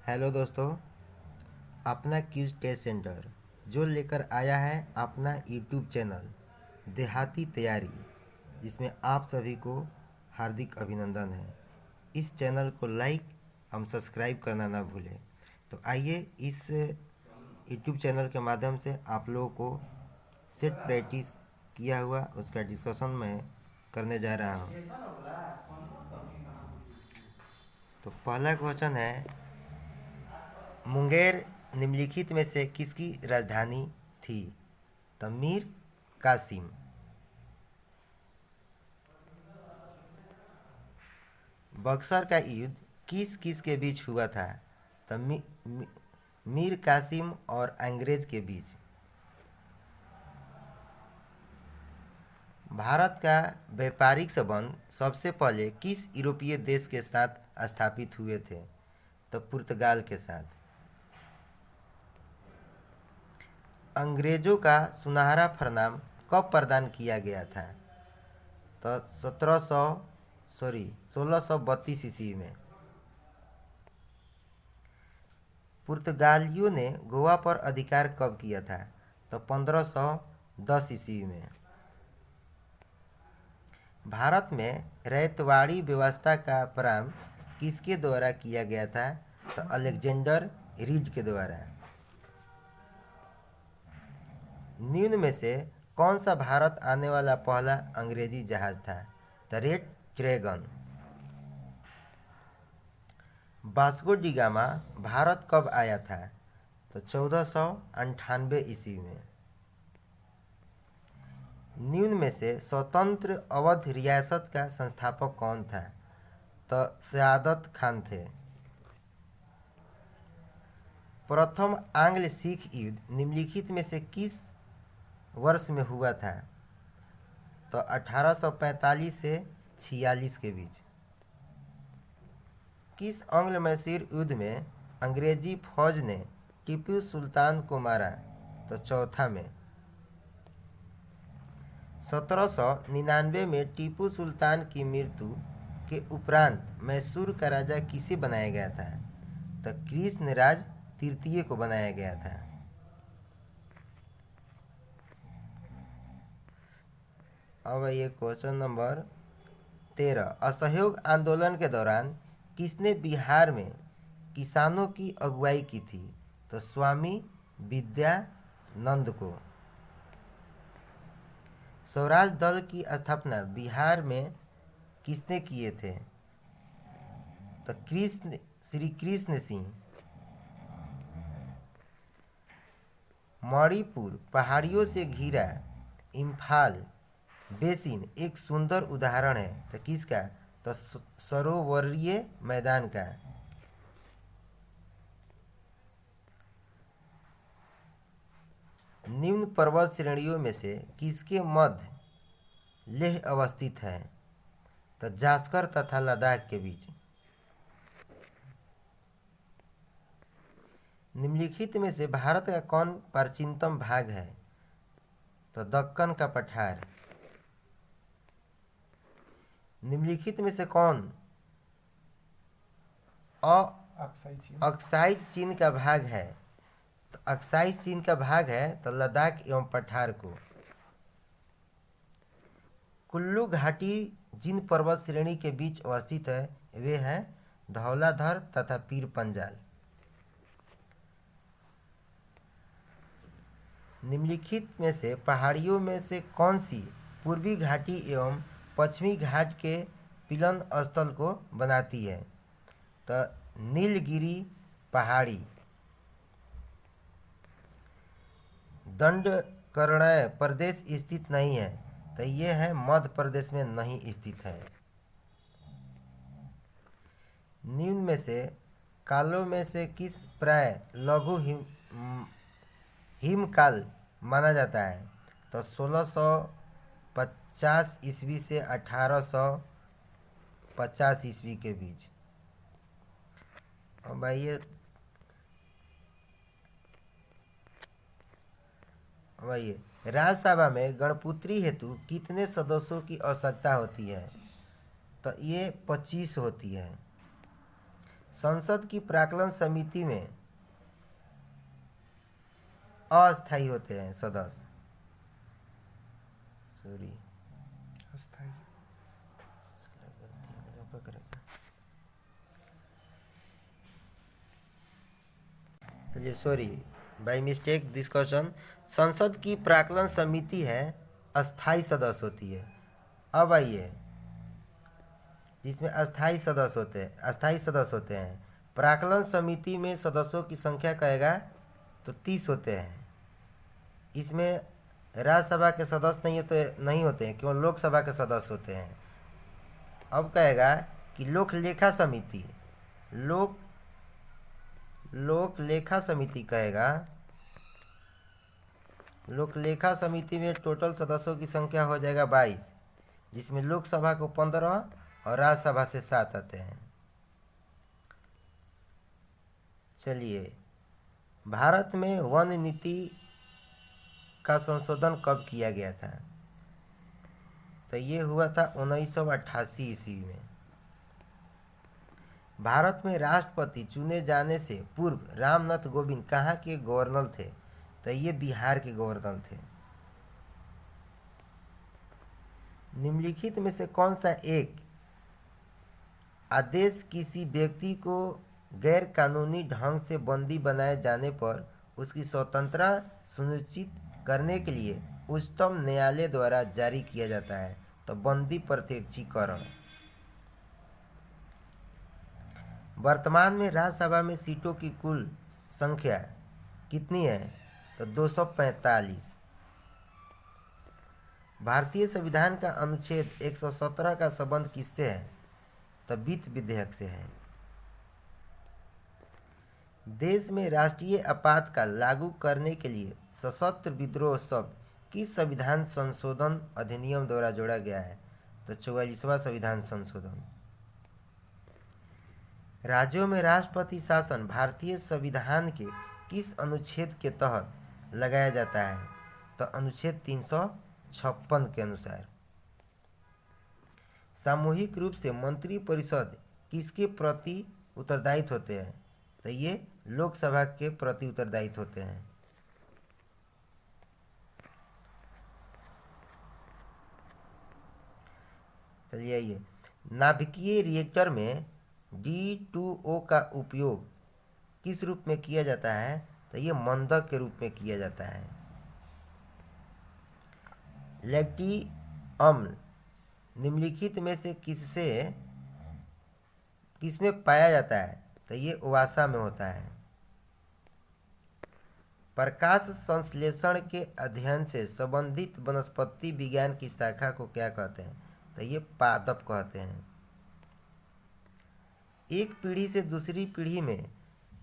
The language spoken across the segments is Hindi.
हेलो दोस्तों, अपना क्यूज टेस्ट सेंटर जो लेकर आया है अपना यूट्यूब चैनल देहाती तैयारी, जिसमें आप सभी को हार्दिक अभिनंदन है। इस चैनल को लाइक एवं सब्सक्राइब करना ना भूलें। तो आइए इस यूट्यूब चैनल के माध्यम से आप लोगों को सेट प्रैक्टिस किया हुआ उसका डिस्कशन मैं करने जा रहा हूँ। तो पहला क्वेश्चन है, मुंगेर निम्नलिखित में से किसकी राजधानी थी? तो मीर कासिम। बक्सर का युद्ध किस किस के बीच हुआ था? तो मीर कासिम और अंग्रेज के बीच। भारत का व्यापारिक संबंध सबसे पहले किस यूरोपीय देश के साथ स्थापित हुए थे? तो पुर्तगाल के साथ। अंग्रेजों का सुनहरा फरमान कब प्रदान किया गया था? तो 1632 ईस्वी में। पुर्तगालियों ने गोवा पर अधिकार कब किया था? तो 1510 ईस्वी में। भारत में रैयतवाड़ी व्यवस्था का प्रारंभ किसके द्वारा किया गया था? तो अलेक्जेंडर रीड के द्वारा। निम्न में से कौन सा भारत आने वाला पहला अंग्रेजी जहाज था? The red dragon. Vasco D gamma Bharat कब आया था? तो 1498 ईस्वी में। निम्न में से स्वतंत्र अवध रियासत का संस्थापक कौन था? तो सयादत खान थे। प्रथम आंग्ल सिख युद्ध निम्नलिखित में से किस वर्ष में हुआ था? तो 1845 से 46 के बीच। किस आंग्ल मैसूर युद्ध में अंग्रेजी फौज ने टीपू सुल्तान को मारा? तो चौथा में। 1799 में टीपू सुल्तान की मृत्यु के उपरांत मैसूर का राजा किसे बनाया गया था? तो कृष्णराज तृतीय को बनाया गया था। अब ये क्वेश्चन नंबर 13। असहयोग आंदोलन के दौरान किसने बिहार में किसानों की अगुवाई की थी? तो स्वामी विद्यानंद को। स्वराज दल की स्थापना बिहार में किसने किए थे? तो श्री कृष्ण सिंह। मणिपुर पहाड़ियों से घिरा इम्फाल बेसिन एक सुंदर उदाहरण है। तो किसका? तो सरोवरीय मैदान का। निम्न पर्वत श्रेणियों में से किसके मध्य लेह अवस्थित है? तो जास्कर तथा लद्दाख के बीच। निम्नलिखित में से भारत का कौन प्राचीनतम भाग है? तो दक्कन का पठार। निम्नलिखित में से कौन अक्साई चीन का भाग है? तो अक्साई चीन का भाग है तो लद्दाख एवं पठार को। कुल्लू घाटी जिन पर्वत श्रेणी के बीच अवस्थित है वे हैं धौलाधर तथा पीर पंजाल। निम्नलिखित में से पहाड़ियों में से कौन सी पूर्वी घाटी एवं पश्चिमी घाट के मिलन स्थल को बनाती है? तो नीलगिरी पहाड़ी। दंडकर्णय प्रदेश स्थित नहीं है, तो ये है मध्य प्रदेश में नहीं स्थित है। निम्न में से कालों में से किस प्राय लघु हिमकाल माना जाता है? तो 1650 ईस्वी से 1850 ईस्वी के बीच। अब आइए राज्यसभा में गणपुत्री हेतु कितने सदस्यों की आवश्यकता होती है? तो ये 25 होती है। संसद की प्राक्कलन समिति में अस्थायी होते हैं सदस्य। सॉरी, अस्थायी। चलिए, sorry, by mistake this question. संसद की प्राक्कलन समिति है अस्थायी सदस्य होती है। अब आइए, जिसमें अस्थायी सदस्य होते हैं, प्राक्कलन समिति में सदस्यों की संख्या कहेगा तो 30 होते हैं। इसमें राज्यसभा के सदस्य नहीं होते हैं, केवल लोकसभा के सदस्य होते हैं। अब कहेगा कि लोक लेखा समिति कहेगा, लोक लेखा समिति में टोटल सदस्यों की संख्या हो जाएगा 22, जिसमें लोकसभा को 15 और राज्यसभा से 7 आते हैं। चलिए, भारत में वन नीति का संशोधन कब किया गया था? तो ये हुआ था 1988 ईस्वी में। भारत में राष्ट्रपति चुने जाने से पूर्व रामनाथ कोविंद कहाँ के गवर्नर थे? तो ये बिहार के गवर्नर थे। निम्नलिखित में से कौन सा एक आदेश किसी व्यक्ति को गैर कानूनी ढंग से बंदी बनाए जाने पर उसकी स्वतंत्रता सुनिश्चित करने के लिए उच्चतम न्यायालय द्वारा जारी किया जाता है? तो बंदी प्रत्यक्षीकरण। वर्तमान में राज्यसभा में सीटों की कुल संख्या कितनी है? तो 245। भारतीय संविधान का अनुच्छेद 117 का संबंध किससे है? तो वित्त विधेयक से है। देश में राष्ट्रीय आपातकाल लागू करने के लिए सशस्त्र विद्रोह शब्द किस संविधान संशोधन अधिनियम द्वारा जोड़ा गया है? तो 44वां संविधान संशोधन। राज्यों में राष्ट्रपति शासन भारतीय संविधान के किस अनुच्छेद के तहत लगाया जाता है? तो अनुच्छेद 356 के अनुसार। सामूहिक रूप से मंत्री परिषद किसके प्रति उत्तरदायित्व होते हैं? तो ये लोकसभा के प्रति उत्तरदायित्व होते हैं। चलिए, ये नाभिकीय रिएक्टर में D2O का उपयोग किस रूप में किया जाता है? तो ये मंदक के रूप में किया जाता है। लैक्टिक अम्ल निम्नलिखित में से किसमें पाया जाता है? तो ये वसा में होता है। प्रकाश संश्लेषण के अध्ययन से संबंधित वनस्पति विज्ञान की शाखा को क्या कहते हैं? तो ये पादप कहते हैं। एक पीढ़ी से दूसरी पीढ़ी में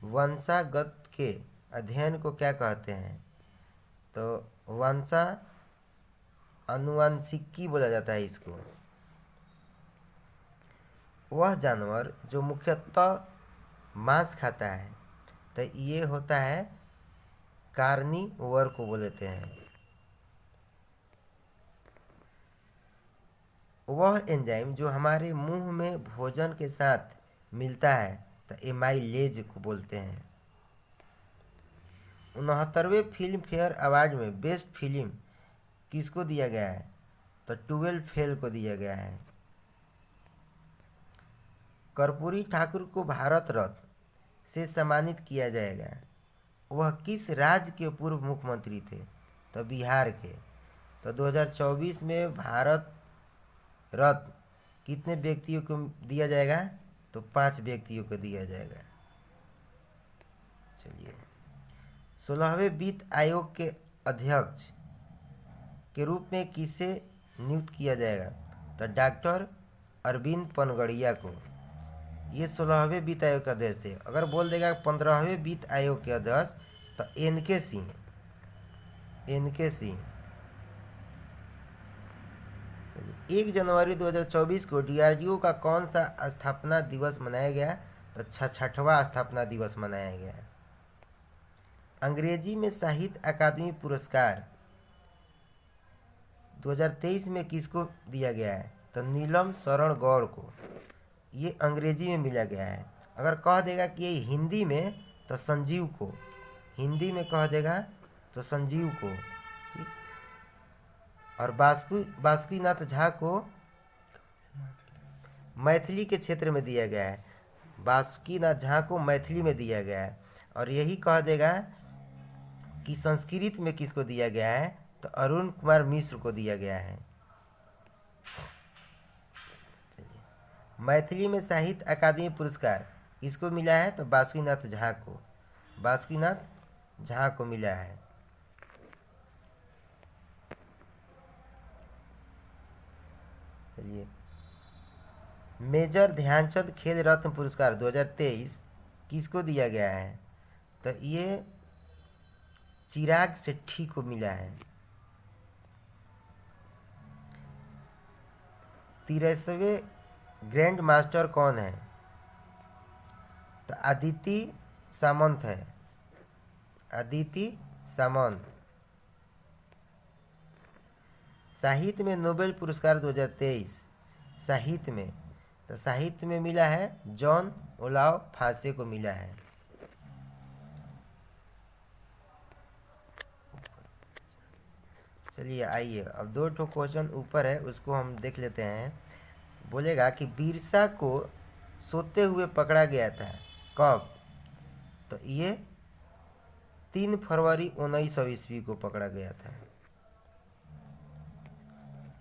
वंशागत के अध्ययन को क्या कहते हैं? तो आनुवंशिकी बोला जाता है इसको। वह जानवर जो मुख्यतः मांस खाता है, तो ये होता है कार्निवोर को बोलते हैं। वह एंजाइम जो हमारे मुंह में भोजन के साथ मिलता है, तो एमाइलेज को बोलते हैं। 69वें फिल्म फेयर अवार्ड में बेस्ट फिल्म किसको दिया गया है? तो 12 फेल को दिया गया है। कर्पूरी ठाकुर को भारत रत्न से सम्मानित किया जाएगा। वह किस राज्य के पूर्व मुख्यमंत्री थे? तो बिहार के। तो 2024 में भारत रत्न कितने व्यक्तियों को दिया जाएगा? तो 5 व्यक्तियों को दिया जाएगा। चलिए, 16वें वित्त आयोग के अध्यक्ष के रूप में किसे नियुक्त किया जाएगा? तो डॉक्टर अरविंद पनगड़िया को। ये 16वें वित्त आयोग के अध्यक्ष थे। अगर बोल देगा 15वें वित्त आयोग के अध्यक्ष, तो एन के सिंह। 1 जनवरी 2024 को DRDO का कौन सा स्थापना दिवस मनाया गया? तो 66वां स्थापना दिवस मनाया गया। अंग्रेजी में साहित्य अकादमी पुरस्कार 2023 में किसको दिया गया है? तो नीलम शरण गौड़ को। ये अंग्रेजी में मिला गया है। अगर कह देगा कि ये हिंदी में तो संजीव को, हिंदी में कह देगा तो संजीव को, ठीक। और बासुकीनाथ झा को मैथिली के क्षेत्र में दिया गया है, बासुकीनाथ झा को मैथिली में दिया गया है। और यही कह देगा कि संस्कृत में किसको दिया गया है, तो अरुण कुमार मिश्र को दिया गया है। मैथिली में साहित्य अकादमी पुरस्कार किसको मिला है, तो बासुकीनाथ झा को, बासुकीनाथ झा को मिला है। चलिए, मेजर ध्यानचंद खेल रत्न पुरस्कार 2023 किसको दिया गया है, तो ये चिराग शेट्टी को मिला है। 63वें ग्रैंड मास्टर कौन है, तो अदिति सामंत है, अदिति सामंत। साहित्य में नोबेल पुरस्कार 2023 साहित्य में, तो साहित्य में मिला है जॉन ओलाव फासे को मिला है। चलिए आइए, अब 2 ठो क्वेश्चन ऊपर है उसको हम देख लेते हैं। बोलेगा कि बिरसा को सोते हुए पकड़ा गया था कब, तो ये 3 फरवरी 1900 ईस्वी को पकड़ा गया था।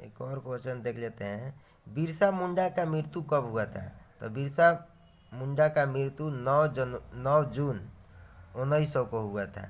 एक और क्वेश्चन देख लेते हैं, बिरसा मुंडा का मृत्यु कब हुआ था, तो बिरसा मुंडा का मृत्यु 9 जून 1900 को हुआ था।